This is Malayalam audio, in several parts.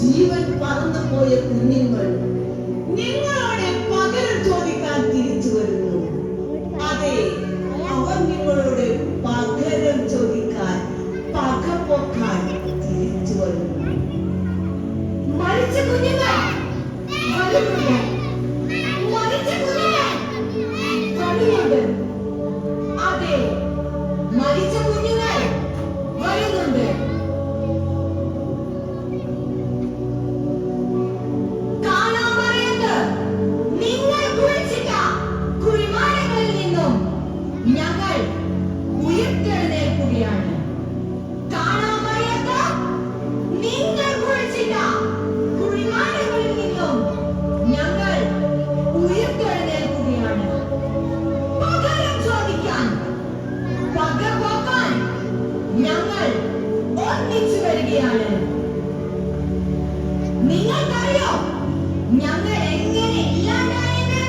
ജീവൻ പറന്നുപോയ കുഞ്ഞുങ്ങൾ നിങ്ങളോട് പകരം ചോദിക്കാൻ തിരിച്ചു വരുന്നു. അതെ, അവർ നിങ്ങളോട് പകരം ചോദിക്കാൻ, പക പോക്കാൻ തിരിച്ചു വരുന്നു. മരിച്ച കുഞ്ഞുങ്ങൾ വരുന്നുണ്ട്, മരിച്ച കുഞ്ഞുങ്ങൾ വരുന്നുണ്ട്. അതെ, മരിച്ച കുഞ്ഞുങ്ങൾ വരുന്നുണ്ട്. ഞങ്ങൾ ഉയർത്തെഴുന്നേൽക്കുകയാണ്. കാണാമറിയാത്ത നിങ്ങൾ കുഴിച്ചിട്ട കുഴിമാടങ്ങളിൽ നിന്നും ഞങ്ങൾ ഉയർത്തെഴുന്നേൽക്കുകയാണ്. പകരം ചോദിക്കാൻ, പക പോക്കാൻ ഞങ്ങൾ ഒന്നിച്ചു വരികയാണ്. നിങ്ങൾക്കറിയോ ഞങ്ങൾ എങ്ങനെ ഇല്ലാണ്ടായെന്ന്?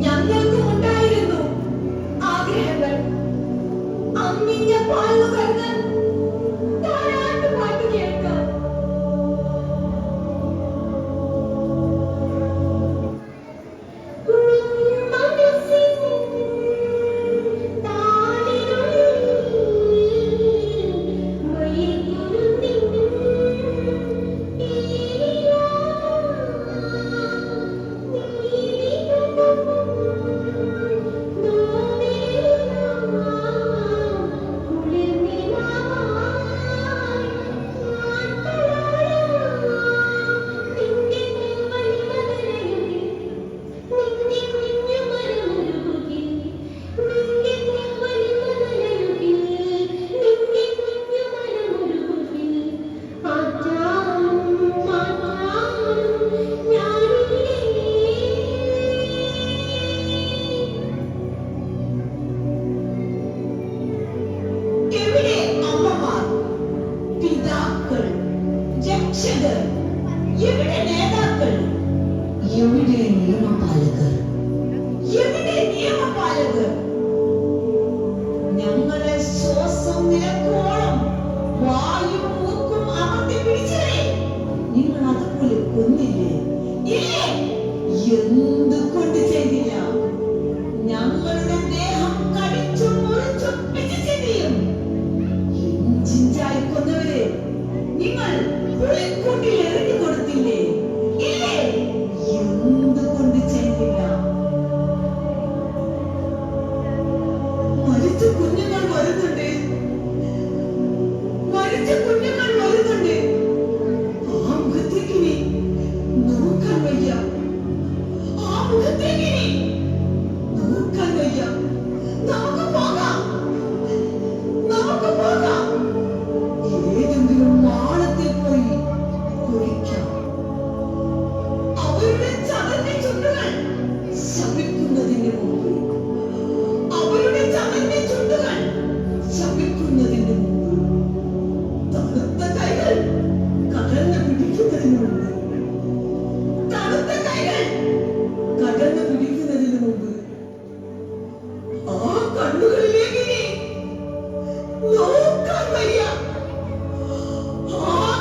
ഞങ്ങൾക്കും ഉണ്ടായിരുന്നു ആഗ്രഹങ്ങൾ. അമ്മിഞ്ഞ പാലുകർന്ന് താരാട്ടുപാട്ട് കേൾക്കാൻ. രക്ഷകർ, എവിടെ നേതാക്കൾ, എവിടെ നിയമപാലകർ, എവിടെ നിയമപാലകർ? ഞങ്ങളെ ശ്വാസം നിലക്കോളം വായും മൂക്കും അമർത്തി പിടിച്ചില്ലേ? നിങ്ങൾ അതുപോലെ കൊന്നില്ലേ? ഇല്ലേ? എന്തുകൊണ്ട് ചെയ്തില്ല? ഞങ്ങളുടെ ദേഹം കടിച്ചും മുറിച്ചും പിച്ചിച്ചെറിയും. ഇഞ്ചിഞ്ചായി കൊന്നവരെ നിങ്ങൾ പുളിക്കൂട്ടിൽ എറിഞ്ഞു കൊടുത്തില്ലേ? ഇല്ലേ? എന്തുകൊണ്ട് ചെയ്തില്ല? മരിച്ച കുഞ്ഞുങ്ങൾ വരുന്നുണ്ട്, മരിച്ച കുഞ്ഞുങ്ങൾ വരുന്നുണ്ട്. ആ മുഖത്തേക്ക് ഇനി നോക്കാൻ വയ്യ, ആ മുഖത്തേക്ക് ഇനി നോക്കാൻ വയ്യ. നമുക്ക് പോകാം, നമുക്ക് പോകാം. ഏതെങ്കിലും മാളത്തിൽ പോയി കുളിക്കാം. അവരുടെ ചതഞ്ഞ ചുണ്ടുകൾ ശപിക്കുന്നതിന് മുമ്പ്, അവരുടെ ചതഞ്ഞ ചുണ്ടുകൾ ശപിക്കുന്നതിന് മുമ്പ്, തണുത്ത കൈകൾ കടന്നു പിടിക്കുന്നതിന് മുമ്പ്, തണുത്ത കൈകൾ കടന്നു പിടിക്കുന്നതിന് മുമ്പ്, ആ കണ്ണുകളിലേക്ക് ഇനി നോക്കാൻ വയ്യ, ആ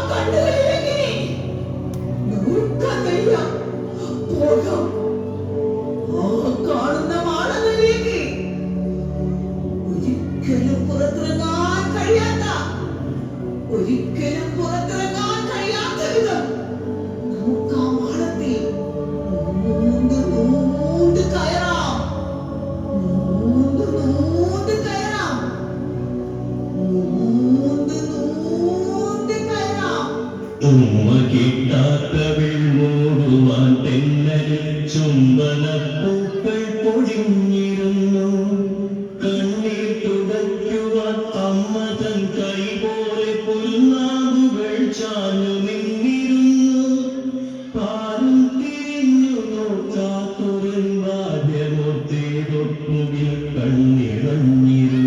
കണ്ണുകളിലേക്ക് ഇനി നോക്കാൻ വയ്യ. പോകാം, ആ കാണുന്ന മാളങ്ങളിലേക്ക്. ഒരിക്കലും പുറത്തിറങ്ങാൻ കഴിയാത്ത, ഒരിക്കലും പുറത്തിറങ്ങാൻ കഴിയാത്ത വിധം നമുക്ക് ആ മാളത്തിൽ നൂണ്ട് നൂണ്ട് കയറാം, നൂണ്ട് നൂണ്ട് കയറാം, നൂണ്ട് നൂണ്ട് കയറാം. ഉമ്മ കിട്ടാത്തവൾ മൂടുവാൻ തെന്നലിൽ ചുംബനപ്പൂക്കൾ പൊഴിഞ്ഞിരുന്നു. കണ്ണീർ തുടയ്ക്കുവാൻ അമ്മ തൻ കൈ പോലെ പുൽനാമ്പുകൾ ചാഞ്ഞു നിന്നിരുന്നു. പാലും തിരിഞ്ഞു നോക്കാത്തൊരു ബാല്യമോർത്തേതൊട്ടുകിൽ കണ്ണിറഞ്ഞിരുന്നു.